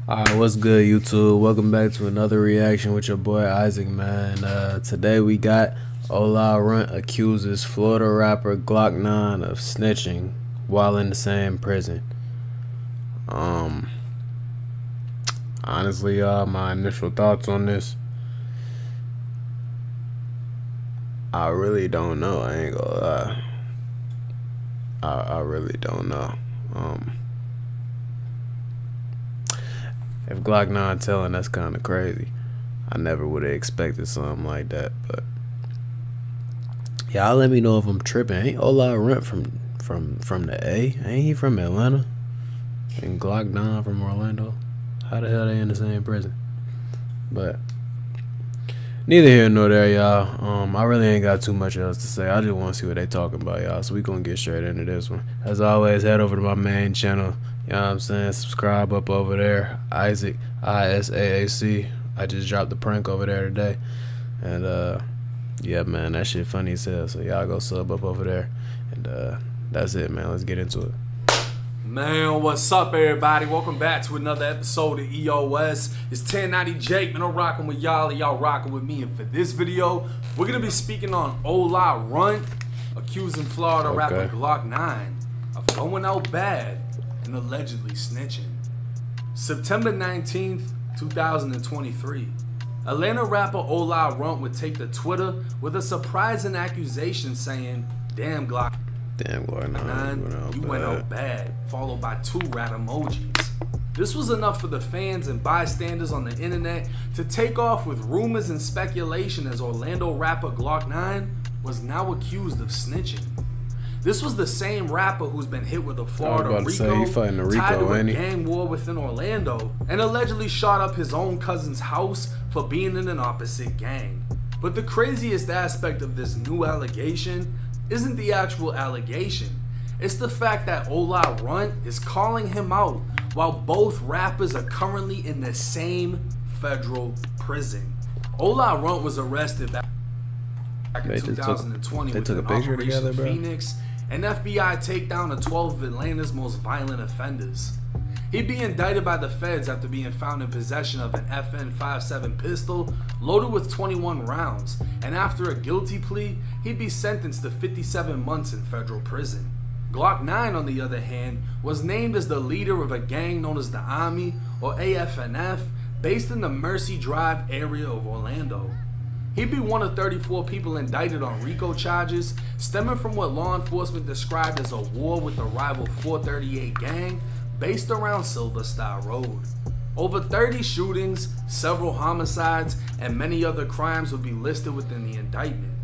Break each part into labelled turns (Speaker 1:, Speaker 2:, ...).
Speaker 1: Alright, what's good, YouTube? Welcome back to another reaction with your boy Isaac, man. Today we got OLA RUNT accuses Florida rapper GLOKKNINE of snitching while in the same prison. Honestly, y'all, my initial thoughts on this, I really don't know. I ain't gonna lie. I really don't know. If GLOKKNINE telling, that's kind of crazy. I never would have expected something like that. But y'all let me know if I'm tripping. Ain't OLA RUNT from the A? Ain't he from Atlanta? And GLOKKNINE from Orlando? How the hell they in the same prison? But neither here nor there, y'all. I really ain't got too much else to say. I just want to see what they talking about, y'all. So we gonna get straight into this one. As always, head over to my main channel. You know what I'm saying? Subscribe up over there. Isaac, ISAAC. I just dropped the prank over there today. And yeah, man, that shit funny as hell. So y'all go sub up over there. And that's it, man. Let's get into it.
Speaker 2: Man, what's up, everybody? Welcome back to another episode of EOS. It's 1090 Jake, man. I'm rocking with y'all, and y'all rocking with me. And for this video, we're gonna be speaking on OLA RUNT accusing Florida rapper GLOKKNINE of going out bad and allegedly snitching. September 19th, 2023. Atlanta rapper OLA RUNT would take to Twitter with a surprising accusation saying, "Damn GLOKKNINE, you went out bad," followed by 2 rat emojis. This was enough for the fans and bystanders on the internet to take off with rumors and speculation as Orlando rapper GLOKKNINE was now accused of snitching. This was the same rapper who's been hit with a Florida RICO, tied to a gang war within Orlando, and allegedly shot up his own cousin's house for being in an opposite gang. But the craziest aspect of this new allegation isn't the actual allegation. It's the fact that OLA RUNT is calling him out while both rappers are currently in the same federal prison. OLA RUNT was arrested back in 2020 with an Operation Phoenix, an FBI takedown of 12 of Atlanta's most violent offenders. He'd be indicted by the feds after being found in possession of an FN-57 pistol loaded with 21 rounds, and after a guilty plea, he'd be sentenced to 57 months in federal prison. GLOKKNINE, on the other hand, was named as the leader of a gang known as the Army, or AFNF, based in the Mercy Drive area of Orlando. He'd be one of 34 people indicted on RICO charges stemming from what law enforcement described as a war with the rival 438 gang based around Silver Star Road. Over 30 shootings, several homicides, and many other crimes would be listed within the indictment.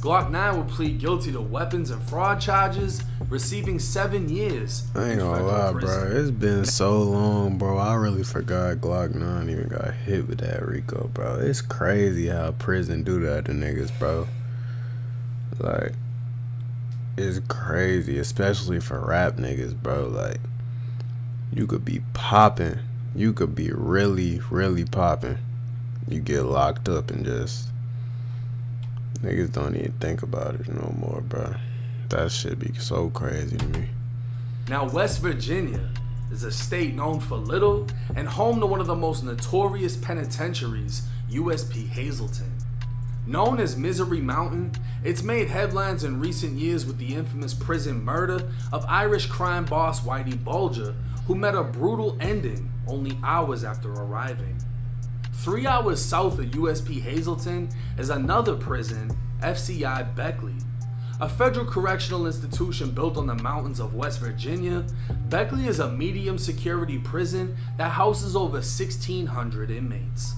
Speaker 2: GLOKKNINE would plead guilty to weapons and fraud charges, receiving 7 years.
Speaker 1: I ain't gonna lie, bro. It's been so long, bro. I really forgot GLOKKNINE even got hit with that RICO, bro. It's crazy how prison do that to niggas, bro. Like, it's crazy, especially for rap niggas, bro. Like, you could be popping. You could be really, really popping. You get locked up and just... niggas don't even think about it no more, bro. That shit be so crazy to me.
Speaker 2: Now, West Virginia is a state known for little and home to one of the most notorious penitentiaries, USP Hazleton. Known as Misery Mountain, it's made headlines in recent years with the infamous prison murder of Irish crime boss YACHTY Bulger, who met a brutal ending only hours after arriving. 3 hours south of USP Hazleton is another prison, FCI Beckley. A federal correctional institution built on the mountains of West Virginia, Beckley is a medium security prison that houses over 1,600 inmates.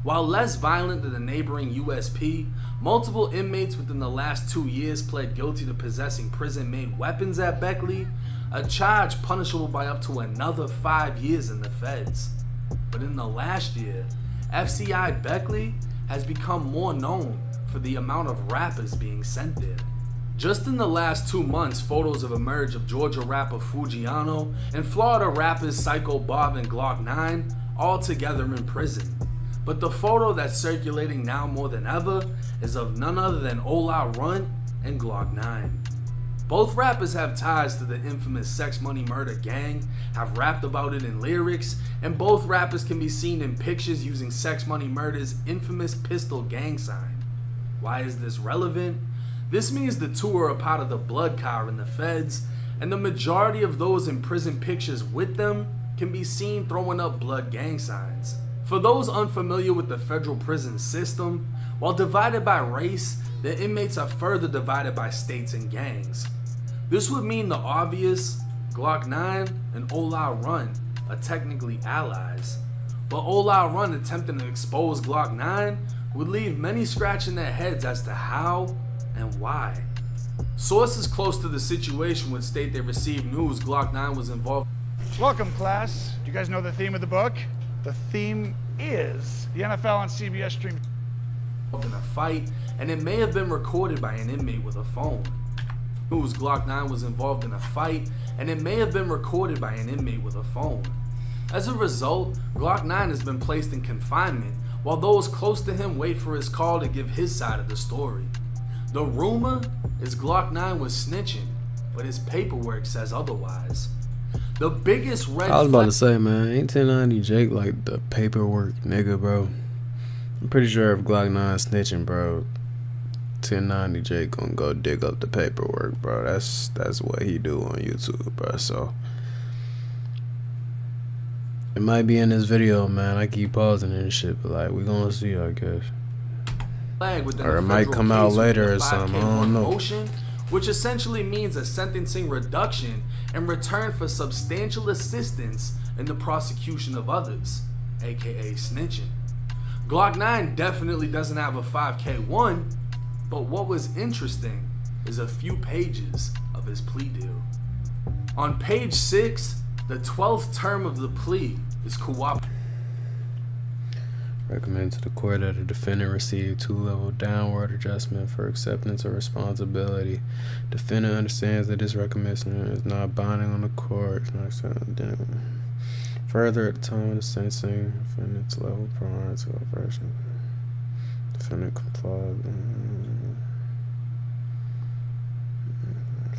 Speaker 2: While less violent than the neighboring USP, multiple inmates within the last 2 years pled guilty to possessing prison-made weapons at Beckley, a charge punishable by up to another 5 years in the feds. But in the last year, FCI Beckley has become more known for the amount of rappers being sent there. Just in the last 2 months, photos have emerged of Georgia rapper Fujiano and Florida rappers Psycho Bob and GLOKKNINE all together in prison. But the photo that's circulating now more than ever is of none other than OLA RUNT and GLOKKNINE. Both rappers have ties to the infamous Sex Money Murder gang, have rapped about it in lyrics, and both rappers can be seen in pictures using Sex Money Murder's infamous pistol gang sign. Why is this relevant? This means the two are a part of the blood car in the feds, and the majority of those in prison pictures with them can be seen throwing up blood gang signs. For those unfamiliar with the federal prison system, while divided by race, the inmates are further divided by states and gangs. This would mean the obvious, GLOKKNINE and OLA RUNT are technically allies, but OLA RUNT attempting to expose GLOKKNINE would leave many scratching their heads as to how and why. Sources close to the situation would state they received news GLOKKNINE was involved.
Speaker 3: Welcome, class. Do you guys know the theme of the book? The theme is the NFL on CBS stream.
Speaker 2: In a fight, and it may have been recorded by an inmate with a phone. News GLOKKNINE was involved in a fight, and it may have been recorded by an inmate with a phone. As a result, GLOKKNINE has been placed in confinement, while those close to him wait for his call to give his side of the story. The rumor is GLOKKNINE was snitching, but his paperwork says otherwise. The biggest red
Speaker 1: I was about to say, man, ain't 1090 Jake like the paperwork nigga, bro? I'm pretty sure if GLOKKNINE snitching, bro, 1090 Jake gonna go dig up the paperwork, bro. That's what he do on YouTube, bro. So it might be in this video, man. I keep pausing and shit, but like we gonna see, I guess. Or it might come out later or something. I don't know.
Speaker 2: Motion, which essentially means a sentencing reduction in return for substantial assistance in the prosecution of others, aka snitching. GLOKKNINE definitely doesn't have a 5K1, but what was interesting is a few pages of his plea deal. On page 6, the 12th term of the plea is cooperation.
Speaker 1: Recommend to the court that the defendant receive 2-level downward adjustment for acceptance of responsibility. Defendant understands that this recommendation is not binding on the court. Further, at the time of the sentencing, defendant's level prior to operation. Defendant complied.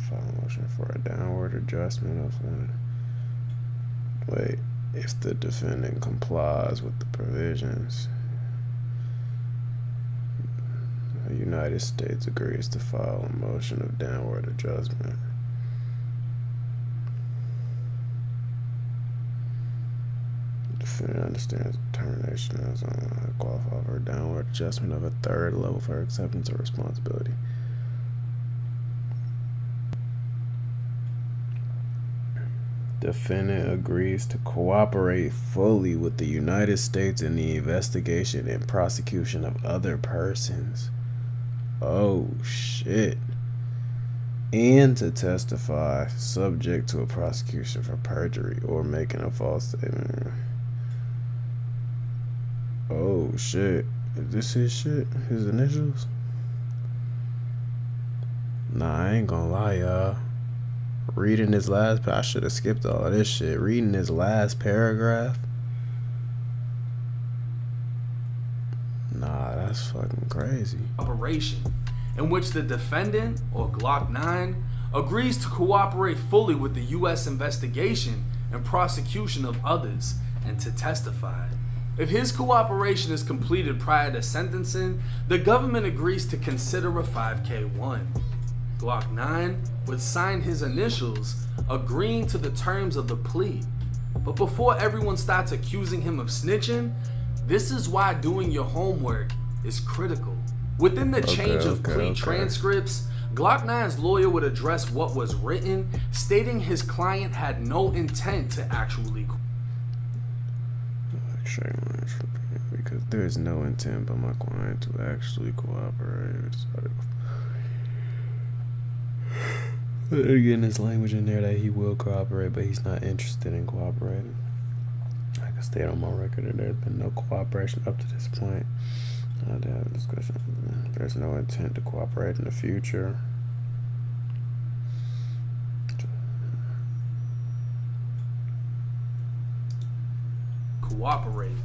Speaker 1: File motion for a downward adjustment of wait. If the defendant complies with the provisions, the United States agrees to file a motion of downward adjustment. The defendant understands determination as qualify for a downward adjustment of a 3rd level for acceptance of responsibility. Defendant agrees to cooperate fully with the United States in the investigation and prosecution of other persons. Oh shit. And to testify subject to a prosecution for perjury or making a false statement. Oh shit. Is this his shit? His initials? Nah, I ain't gonna lie, y'all. Reading his last, I should have skipped all of this shit. Reading his last paragraph. Nah, that's fucking crazy.
Speaker 2: Operation in which the defendant, or GLOKKNINE, agrees to cooperate fully with the U.S. investigation and prosecution of others and to testify. If his cooperation is completed prior to sentencing, the government agrees to consider a 5K1. GLOKKNINE would sign his initials, agreeing to the terms of the plea. But before everyone starts accusing him of snitching, this is why doing your homework is critical. Within the change of plea transcripts, GLOKKNINE's lawyer would address what was written, stating his client had no intent to actually
Speaker 1: because there is no intent by my client to actually cooperate. Again, there's language in there that he will cooperate, but he's not interested in cooperating. I can state on my record that there's been no cooperation up to this point. I had to have a discussion. There's no intent to cooperate in the future.
Speaker 2: cooperate.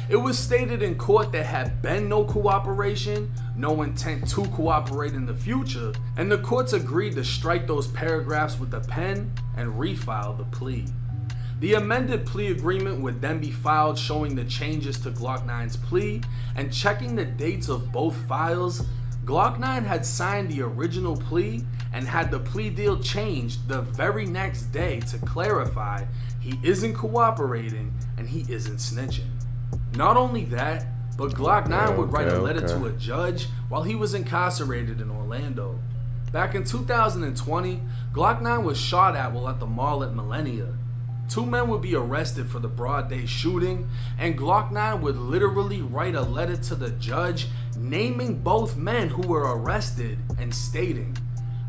Speaker 2: It was stated in court there had been no cooperation, no intent to cooperate in the future, and the courts agreed to strike those paragraphs with a pen and refile the plea. The amended plea agreement would then be filed showing the changes to Glock9's plea, and checking the dates of both files, Glock9 had signed the original plea and had the plea deal changed the very next day to clarify he isn't cooperating and he isn't snitching. Not only that, but Glock9 would write a letter to a judge while he was incarcerated in Orlando. Back in 2020, Glock9 was shot at while at the mall at Millennia. 2 men would be arrested for the broad day shooting, and Glock9 would literally write a letter to the judge naming both men who were arrested and stating,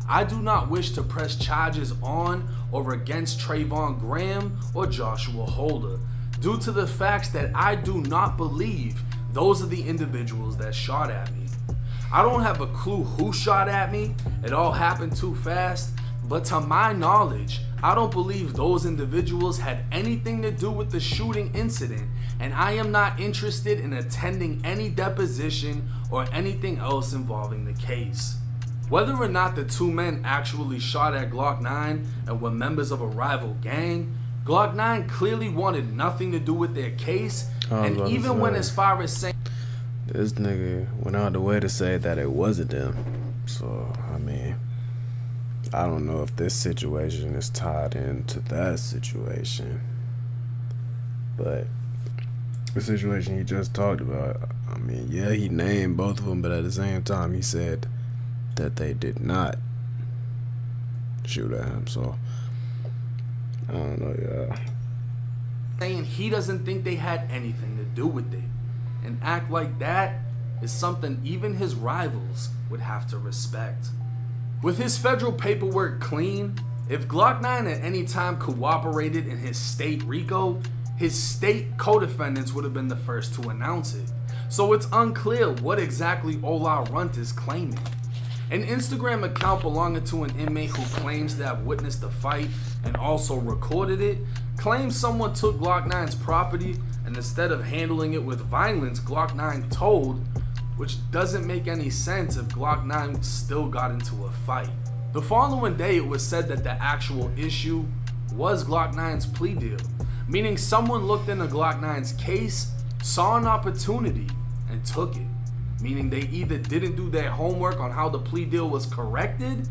Speaker 2: "I do not wish to press charges on or against Trayvon Graham or Joshua Holder due to the facts that I do not believe those are the individuals that shot at me. I don't have a clue who shot at me, it all happened too fast, but to my knowledge, I don't believe those individuals had anything to do with the shooting incident, and I am not interested in attending any deposition or anything else involving the case." Whether or not the 2 men actually shot at Glock9 and were members of a rival gang, Glock9 clearly wanted nothing to do with their case, and even went as far as saying
Speaker 1: this nigga went out the way to say that it wasn't them. So, I mean, I don't know if this situation is tied into that situation, but the situation he just talked about, I mean, yeah, he named both of them, but at the same time, he said that they did not shoot at him. So, I don't know, yeah.
Speaker 2: Saying he doesn't think they had anything to do with it. An act like that is something even his rivals would have to respect. With his federal paperwork clean, if Glock9 at any time cooperated in his state RICO, his state co-defendants would have been the first to announce it. So it's unclear what exactly OLA RUNT is claiming. An Instagram account belonging to an inmate who claims to have witnessed the fight and also recorded it, claims someone took Glock9's property, and instead of handling it with violence, Glock9 told, which doesn't make any sense if Glock9 still got into a fight. The following day, it was said that the actual issue was Glock9's plea deal, meaning someone looked into Glock9's case, saw an opportunity, and took it. Meaning they either didn't do their homework on how the plea deal was corrected,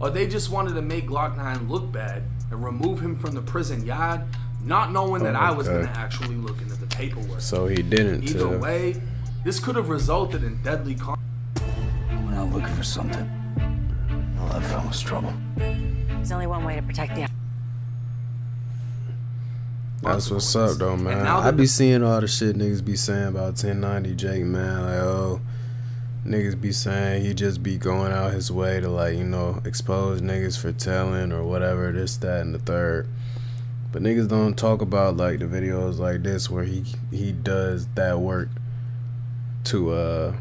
Speaker 2: or they just wanted to make Glock9 look bad and remove him from the prison yard, not knowing that I was going to actually look into the paperwork.
Speaker 1: So he didn't.
Speaker 2: Either way, this could have resulted in deadly
Speaker 4: I went out looking for something. All I found was trouble.
Speaker 5: There's only one way to protect the...
Speaker 1: That's what's up, though, man. I be seeing all the shit niggas be saying about 1090 Jake, man. Like, oh, niggas be saying he just be going out his way to, like, you know, expose niggas for telling or whatever, this, that, and the third. But niggas don't talk about, like, the videos like this where he does that work to,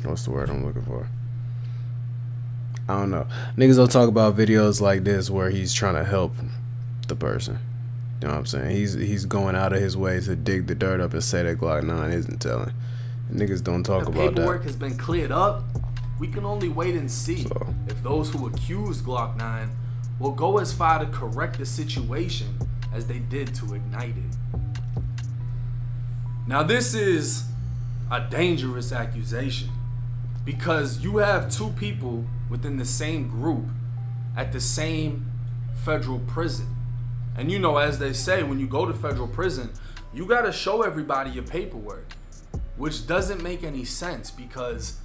Speaker 1: what's the word I'm looking for? I don't know. Niggas don't talk about videos like this where he's trying to help the person. You know what I'm saying? He's going out of his way to dig the dirt up and say that Glock9 isn't telling. Niggas don't talk about that.
Speaker 2: The paperwork has been cleared up. We can only wait and see if those who accused Glock9 will go as far to correct the situation as they did to ignite it. Now this is a dangerous accusation because you have 2 people within the same group at the same federal prison. And you know, as they say, when you go to federal prison, you gotta show everybody your paperwork, which doesn't make any sense because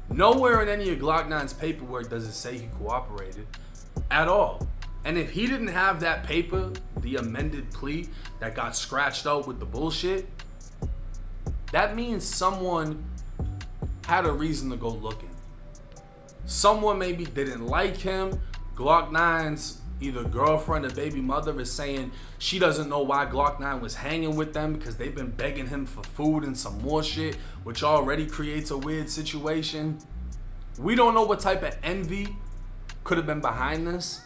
Speaker 2: nowhere in any of Glock9's paperwork does it say he cooperated at all. And if he didn't have that paper, the amended plea that got scratched out with the bullshit, that means someone had a reason to go looking. Someone maybe didn't like him. Glock9's either girlfriend or baby mother is saying she doesn't know why Glock9 was hanging with them because they've been begging him for food and some more shit, which already creates a weird situation. We don't know what type of envy could have been behind this,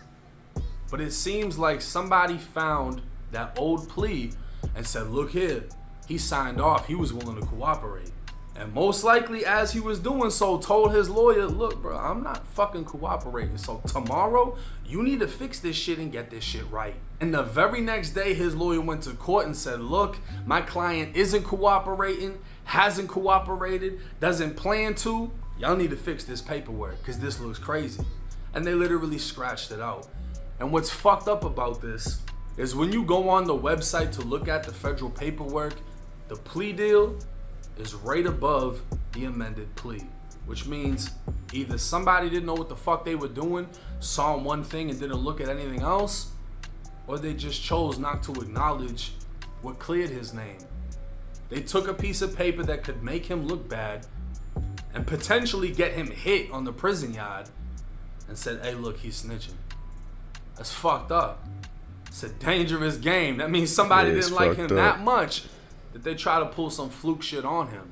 Speaker 2: but it seems like somebody found that old plea and said, look here, he signed off. He was willing to cooperate. And most likely, as he was doing so, told his lawyer, look, bro, I'm not fucking cooperating. So tomorrow, you need to fix this shit and get this shit right. And the very next day, his lawyer went to court and said, look, my client isn't cooperating, hasn't cooperated, doesn't plan to. Y'all need to fix this paperwork because this looks crazy. And they literally scratched it out. And what's fucked up about this is when you go on the website to look at the federal paperwork, the plea deal is right above the amended plea, which means either somebody didn't know what the fuck they were doing, saw one thing and didn't look at anything else, or they just chose not to acknowledge what cleared his name. They took a piece of paper that could make him look bad and potentially get him hit on the prison yard and said, hey, look, he's snitching. That's fucked up. It's a dangerous game. That means somebody didn't like him that much that they try to pull some fluke shit on him.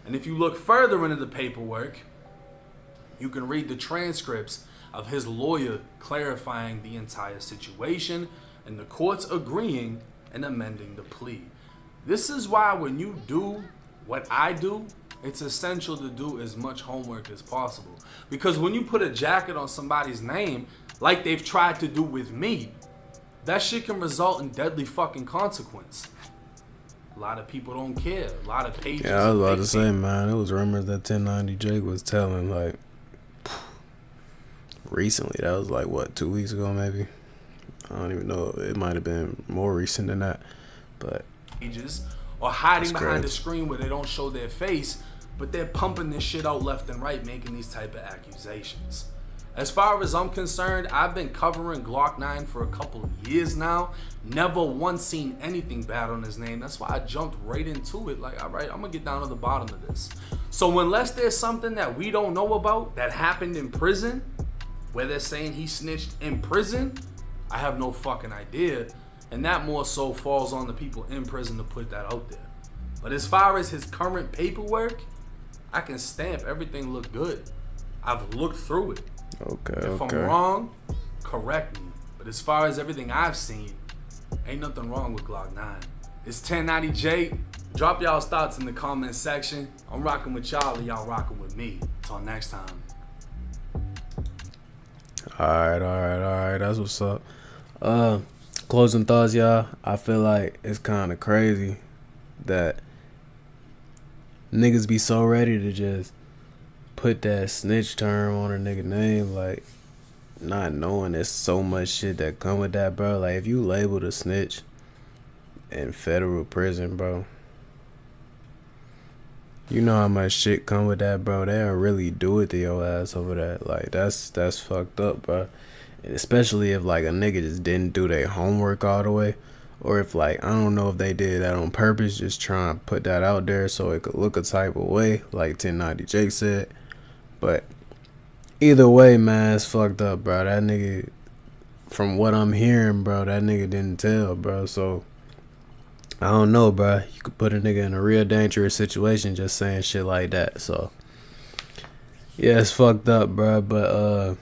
Speaker 2: And if you look further into the paperwork, you can read the transcripts of his lawyer clarifying the entire situation and the courts agreeing and amending the plea. This is why when you do what I do, it's essential to do as much homework as possible. Because when you put a jacket on somebody's name, like they've tried to do with me, that shit can result in deadly fucking consequence. A lot of people don't care. A lot of pages.
Speaker 1: Yeah, I was about to say, man, it was rumors that 1090 Jake was telling, like, recently. That was like, what, 2 weeks ago, maybe? I don't even know. It might have been more recent than that. But
Speaker 2: pages or hiding behind the screen where they don't show their face, but they're pumping this shit out left and right, making these type of accusations. As far as I'm concerned, I've been covering Glock9 for a couple of years now. Never once seen anything bad on his name. That's why I jumped right into it. Like, all right, I'm gonna get down to the bottom of this. So unless there's something that we don't know about that happened in prison, where they're saying he snitched in prison, I have no fucking idea. And that more so falls on the people in prison to put that out there. But as far as his current paperwork, I can stamp everything looked good. I've looked through it.
Speaker 1: Okay,
Speaker 2: If I'm wrong, correct me. But as far as everything I've seen, ain't nothing wrong with Glock9. It's 1090J. Drop y'all's thoughts in the comment section. I'm rocking with y'all and y'all rocking with me. Until next time.
Speaker 1: Alright. That's what's up. Closing thoughts, y'all. I feel like it's kind of crazy that niggas be so ready to just put that snitch term on a nigga name, like, not knowing there's so much shit that come with that, bro. Like, if you labeled a snitch in federal prison, bro, you know how much shit come with that, bro. They'll really do it to your ass over that. Like, that's fucked up, bro. And especially if, like, a nigga just didn't do their homework all the way, or if, like, I don't know if they did that on purpose, just trying to put that out there so it could look a type of way, like 1090 Jake said. But either way, man, it's fucked up, bro. That nigga, from what I'm hearing, bro, that nigga didn't tell, bro. So I don't know, bro. You could put a nigga in a real dangerous situation just saying shit like that. So yeah, it's fucked up, bro. But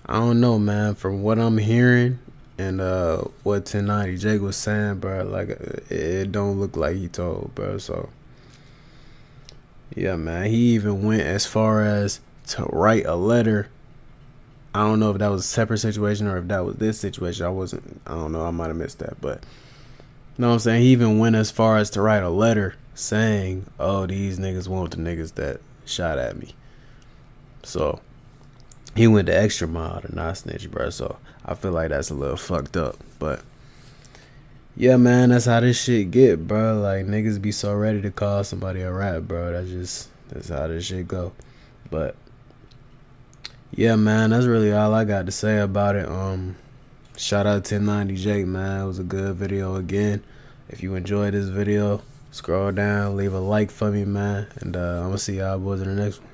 Speaker 1: I don't know, man. From what I'm hearing and what 1090 Jake was saying, bro, like, it don't look like he told, bro. So yeah, man, he even went as far as to write a letter. I don't know if that was a separate situation or if that was this situation. I don't know, I might have missed that. But you know what I'm saying? He even went as far as to write a letter saying, oh, these niggas want the niggas that shot at me. So he went the extra mile to not snitch, bro. So I feel like that's a little fucked up. But yeah, man, that's how this shit get, bro. Like, niggas be so ready to call somebody a rat, bro. That's how this shit go. But yeah, man, that's really all I got to say about it. Shout out 1090 Jake, man. It was a good video again. If you enjoyed this video, scroll down, leave a like for me, man. And I'm gonna see y'all boys in the next one.